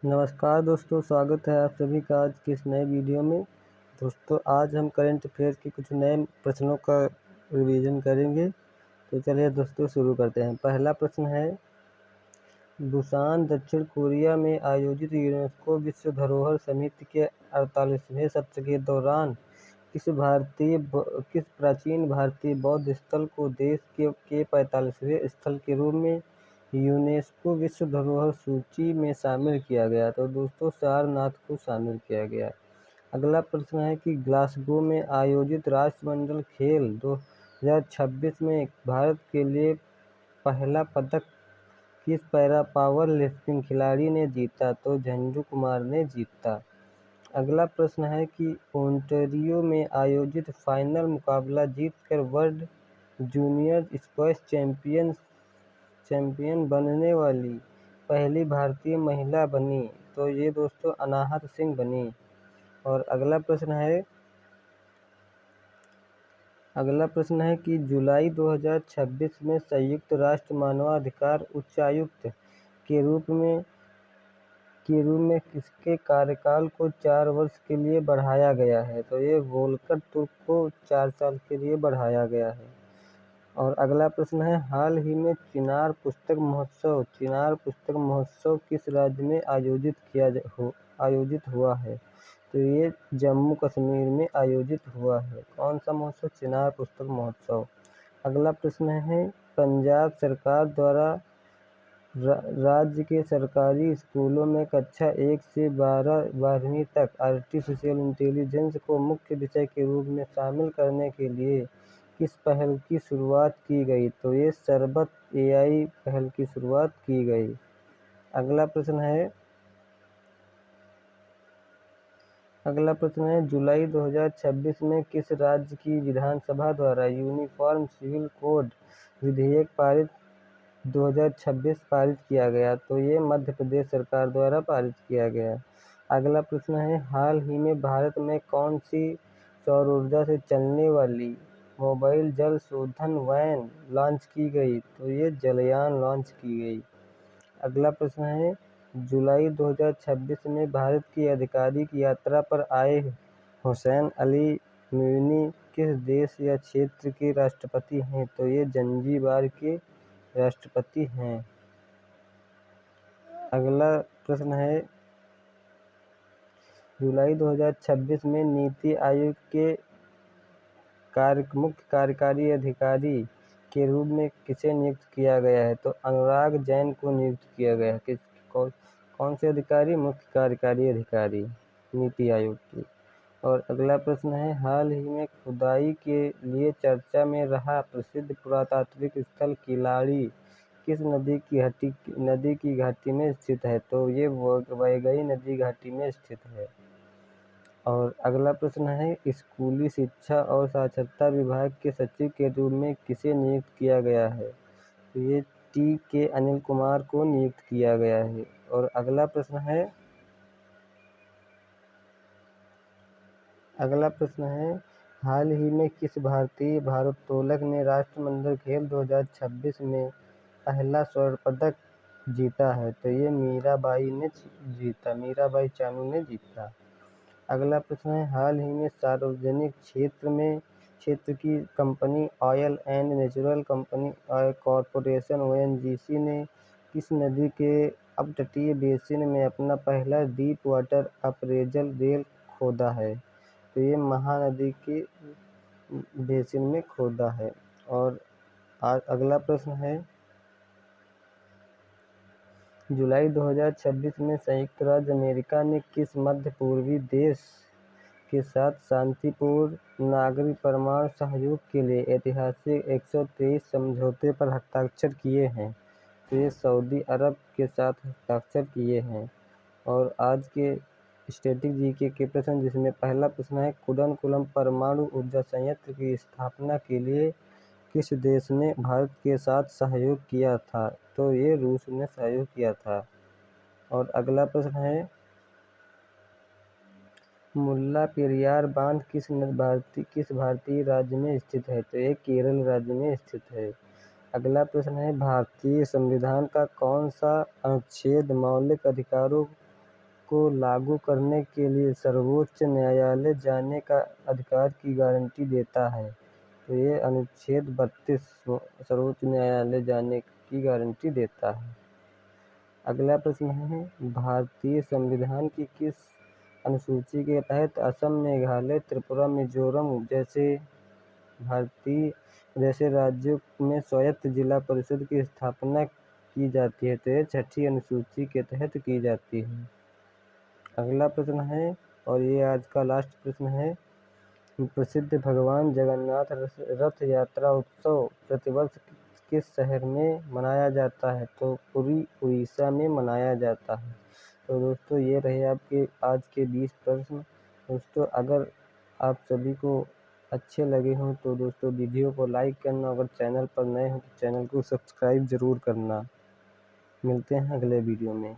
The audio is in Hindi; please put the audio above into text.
नमस्कार दोस्तों, स्वागत है आप सभी का आज की इस नए वीडियो में। दोस्तों आज हम करंट अफेयर्स के कुछ नए प्रश्नों का रिवीजन करेंगे। तो चलिए दोस्तों शुरू करते हैं। पहला प्रश्न है, बुसान दक्षिण कोरिया में आयोजित यूनेस्को विश्व धरोहर समिति के 48वें सत्र के दौरान किस प्राचीन भारतीय बौद्ध स्थल को देश के 45वें स्थल के रूप में यूनेस्को विश्व धरोहर सूची में शामिल किया गया? तो दोस्तों सारनाथ को शामिल किया गया। अगला प्रश्न है कि ग्लासगो में आयोजित राष्ट्रमंडल खेल 2026 में भारत के लिए पहला पदक किस पैरा पावर लिफ्टिंग खिलाड़ी ने जीता? तो झंझू कुमार ने जीता। अगला प्रश्न है कि ओंटारियो में आयोजित फाइनल मुकाबला जीतकर वर्ल्ड जूनियर स्क्वैश चैंपियन बनने वाली पहली भारतीय महिला बनी? तो ये दोस्तों अनाहत सिंह बनी। और अगला प्रश्न है कि जुलाई 2026 में संयुक्त राष्ट्र मानवाधिकार उच्चायुक्त के रूप में किसके कार्यकाल को 4 वर्ष के लिए बढ़ाया गया है? तो ये वोल्कर तुर्क को 4 साल के लिए बढ़ाया गया है। और अगला प्रश्न है, हाल ही में चिनार पुस्तक महोत्सव किस राज्य में आयोजित हुआ है? तो ये जम्मू कश्मीर में आयोजित हुआ है। कौन सा महोत्सव? चिनार पुस्तक महोत्सव। अगला प्रश्न है, पंजाब सरकार द्वारा राज्य के सरकारी स्कूलों में कक्षा 1 से 12वीं तक आर्टिफिशियल इंटेलिजेंस को मुख्य विषय के रूप में शामिल करने के लिए किस पहल की शुरुआत की गई? तो ये शरबत AI पहल की शुरुआत की गई। अगला प्रश्न है, जुलाई 2026 में किस राज्य की विधानसभा द्वारा यूनिफॉर्म सिविल कोड विधेयक 2026 पारित किया गया? तो ये मध्य प्रदेश सरकार द्वारा पारित किया गया। अगला प्रश्न है, हाल ही में भारत में कौन सी सौर ऊर्जा से चलने वाली मोबाइल जल शोधन वैन लॉन्च की गई? तो ये जलयान लॉन्च की गई। अगला प्रश्न है, जुलाई 2026 में भारत की आधिकारिक यात्रा पर आए हुसैन अली म्यूनी किस देश या क्षेत्र के राष्ट्रपति हैं? तो ये जंजीबार के राष्ट्रपति हैं। अगला प्रश्न है, जुलाई 2026 में नीति आयोग के मुख्य कार्यकारी अधिकारी के रूप में किसे नियुक्त किया गया है? तो अनुराग जैन को नियुक्त किया गया है। कौन से अधिकारी? मुख्य कार्यकारी अधिकारी नीति आयोग की। और अगला प्रश्न है, हाल ही में खुदाई के लिए चर्चा में रहा प्रसिद्ध पुरातात्विक स्थल किलाड़ी किस नदी की घाटी में स्थित है? तो ये वैगई नदी घाटी में स्थित है। और अगला प्रश्न है, स्कूली शिक्षा और साक्षरता विभाग के सचिव के रूप में किसे नियुक्त किया गया है? तो ये TK अनिल कुमार को नियुक्त किया गया है। और अगला प्रश्न है, हाल ही में किस भारतीय भारोत्तोलक ने राष्ट्रमंडल खेल 2026 में पहला स्वर्ण पदक जीता है? तो ये मीराबाई चानू ने जीता। अगला प्रश्न है, हाल ही में सार्वजनिक क्षेत्र की company oil and natural company corporation ONGC ने किस नदी के अपतटीय बेसिन में अपना पहला डीप वाटर अप्रेजल रेल खोदा है? तो ये महानदी के बेसिन में खोदा है। और अगला प्रश्न है, जुलाई 2026 में संयुक्त राज्य अमेरिका ने किस मध्य पूर्वी देश के साथ शांतिपूर्ण नागरिक परमाणु सहयोग के लिए ऐतिहासिक 123 समझौते पर हस्ताक्षर किए हैं? तो ये सऊदी अरब के साथ हस्ताक्षर किए हैं। और आज के स्टैटिक GK के प्रश्न, जिसमें पहला प्रश्न है, कुडनकुलम परमाणु ऊर्जा संयंत्र की स्थापना के लिए किस देश ने भारत के साथ सहयोग किया था? तो ये रूस ने सहयोग किया था। और अगला प्रश्न है, मुल्ला पेरियार बांध किस भारतीय राज्य में स्थित है? तो ये केरल राज्य में स्थित है। अगला प्रश्न है, भारतीय संविधान का कौन सा अनुच्छेद मौलिक अधिकारों को लागू करने के लिए सर्वोच्च न्यायालय जाने का अधिकार की गारंटी देता है। तो ये अनुच्छेद 32 सर्वोच्च न्यायालय जाने की गारंटी देता है। अगला प्रश्न है, भारतीय संविधान की किस अनुसूची के तहत असम, मेघालय, त्रिपुरा, मिजोरम जैसे राज्यों में स्वायत्त जिला परिषद की स्थापना की जाती है? तो ये 6ठी अनुसूची के तहत की जाती है। अगला प्रश्न है, और ये आज का लास्ट प्रश्न है, प्रसिद्ध भगवान जगन्नाथ रथ यात्रा उत्सव प्रतिवर्ष किस शहर में मनाया जाता है? तो पुरी, उड़ीसा में मनाया जाता है। तो दोस्तों ये रहे आपके आज के 20 प्रश्न। दोस्तों अगर आप सभी को अच्छे लगे हों तो दोस्तों वीडियो को लाइक करना, अगर चैनल पर नए हो तो चैनल को सब्सक्राइब ज़रूर करना। मिलते हैं अगले वीडियो में।